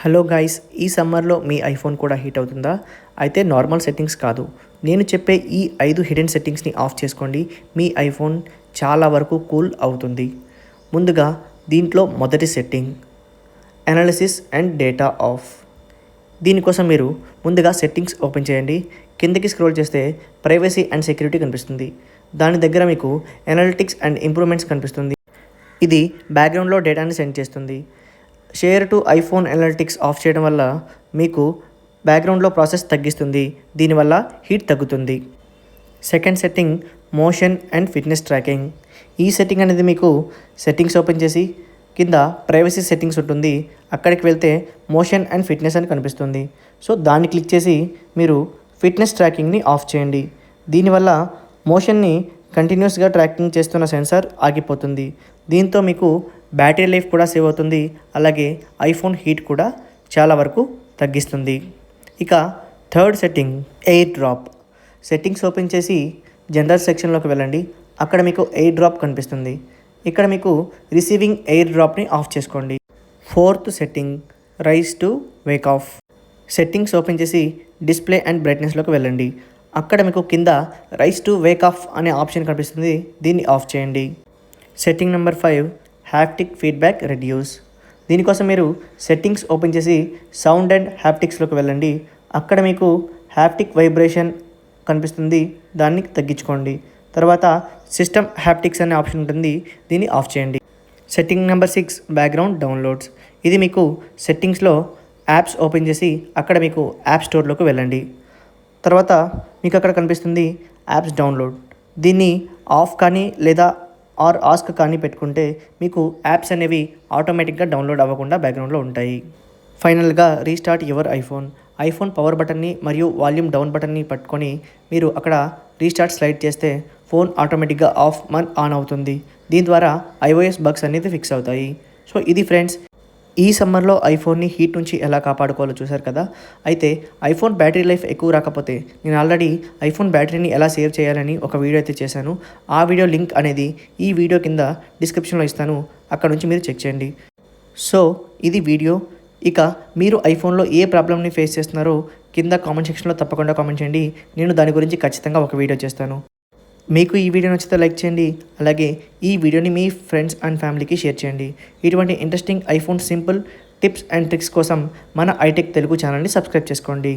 Hello guys, ఈ సమ్మర్లో మీ iPhone కూడా హీట్ అవుతుందా? అయితే నార్మల్ సెట్టింగ్స్ కాదు, నేను చెప్పే ఈ 5 హిడెన్ సెట్టింగ్స్ని ఆఫ్ చేసుకోండి. మీ ఐఫోన్ చాలా వరకు కూల్ అవుతుంది. ముందుగా దీంట్లో మొదటి setting analysis and data of. దీనికోసం మీరు ముందుగా సెట్టింగ్స్ ఓపెన్ చేయండి. కిందకి స్క్రోల్ చేస్తే ప్రైవసీ అండ్ సెక్యూరిటీ కనిపిస్తుంది. దాని దగ్గర మీకు అనలిటిక్స్ అండ్ ఇంప్రూవ్మెంట్స్ కనిపిస్తుంది. ఇది బ్యాక్గ్రౌండ్లో డేటాని సెండ్ చేస్తుంది. Share to iPhone analytics of చేయడం వల్ల మీకు బ్యాక్గ్రౌండ్లో ప్రాసెస్ తగ్గిస్తుంది. దీనివల్ల హీట్ తగ్గుతుంది. Second setting motion and fitness tracking. ఈ సెట్టింగ్ అనేది మీకు సెట్టింగ్స్ ఓపెన్ చేసి కింద ప్రైవసీ సెట్టింగ్స్ ఉంటుంది. అక్కడికి వెళ్తే మోషన్ అండ్ ఫిట్నెస్ అని కనిపిస్తుంది. సో దాన్ని క్లిక్ చేసి మీరు ఫిట్నెస్ ట్రాకింగ్ని ఆఫ్ చేయండి. దీనివల్ల మోషన్ని కంటిన్యూస్గా ట్రాకింగ్ చేస్తున్న సెన్సార్ ఆగిపోతుంది. దీంతో మీకు బ్యాటరీ లైఫ్ కూడా సేవ్ అవుతుంది. అలాగే ఐఫోన్ హీట్ కూడా చాలా వరకు తగ్గిస్తుంది. ఇక third setting air drop. Settings open చేసి జనరల్ సెక్షన్లోకి వెళ్ళండి. అక్కడ మీకు ఎయిర్ డ్రాప్ కనిపిస్తుంది. ఇక్కడ మీకు రిసీవింగ్ ఎయిర్ డ్రాప్ని ఆఫ్ చేసుకోండి. Fourth setting raise to wake off. Settings open చేసి డిస్ప్లే అండ్ బ్రైట్నెస్లోకి వెళ్ళండి. అక్కడ మీకు కింద రైజ్ టు వేక్ ఆఫ్ అనే ఆప్షన్ కనిపిస్తుంది. దీన్ని ఆఫ్ చేయండి. Setting number 5 haptic feedback reduce. దీనికోసం మీరు సెట్టింగ్స్ ఓపెన్ చేసి సౌండ్ అండ్ హ్యాప్టిక్స్లోకి వెళ్ళండి. అక్కడ మీకు హ్యాప్టిక్ వైబ్రేషన్ కనిపిస్తుంది. దాన్ని తగ్గించుకోండి. తర్వాత సిస్టమ్ హ్యాప్టిక్స్ అనే ఆప్షన్ ఉంటుంది. దీన్ని ఆఫ్ చేయండి. Setting number 6 background downloads. ఇది మీకు సెట్టింగ్స్లో యాప్స్ ఓపెన్ చేసి అక్కడ మీకు యాప్ స్టోర్లోకి వెళ్ళండి. తర్వాత మీకు అక్కడ కనిపిస్తుంది యాప్స్ డౌన్లోడ్. దీన్ని ఆఫ్ కానీ లేదా ఆస్క్ కానీ పెట్టుకుంటే మీకు యాప్స్ అనేవి ఆటోమేటిక్గా డౌన్లోడ్ అవ్వకుండా బ్యాక్గ్రౌండ్లో ఉంటాయి. ఫైనల్గా రీస్టార్ట్ యువర్ ఐఫోన్ పవర్ బటన్ని మరియు వాల్యూమ్ డౌన్ బటన్ని పట్టుకొని మీరు అక్కడ రీస్టార్ట్ స్లైడ్ చేస్తే ఫోన్ ఆటోమేటిక్గా ఆన్ అవుతుంది. దీని ద్వారా iOS బగ్స్ అనేది ఫిక్స్ అవుతాయి. సో ఇది ఫ్రెండ్స్, ఈ సమ్మర్లో ఐఫోన్ని హీట్ నుంచి ఎలా కాపాడుకోవాలో చూశారు కదా. అయితే ఐఫోన్ బ్యాటరీ లైఫ్ ఎక్కువ రాకపోతే నేను ఆల్రెడీ ఐఫోన్ బ్యాటరీని ఎలా సేవ్ చేయాలని ఒక వీడియో అయితే చేశాను. ఆ వీడియో లింక్ అనేది ఈ వీడియో కింద డిస్క్రిప్షన్లో ఇస్తాను. అక్కడ నుంచి మీరు చెక్ చేయండి. సో ఇది వీడియో. ఇక మీరు ఐఫోన్లో ఏ ప్రాబ్లమ్ని ఫేస్ చేస్తున్నారో కింద కామెంట్ సెక్షన్లో తప్పకుండా కామెంట్ చేయండి. నేను దాని గురించి ఖచ్చితంగా ఒక వీడియో చేస్తాను. మీకు ఈ వీడియో నచ్చితే లైక్ చేయండి. అలాగే ఈ వీడియోని మీ ఫ్రెండ్స్ అండ్ ఫ్యామిలీకి షేర్ చేయండి. ఇటువంటి interesting iPhone simple tips and tricks కోసం మన ఐటెక్ తెలుగు ఛానల్ని సబ్స్క్రైబ్ చేసుకోండి.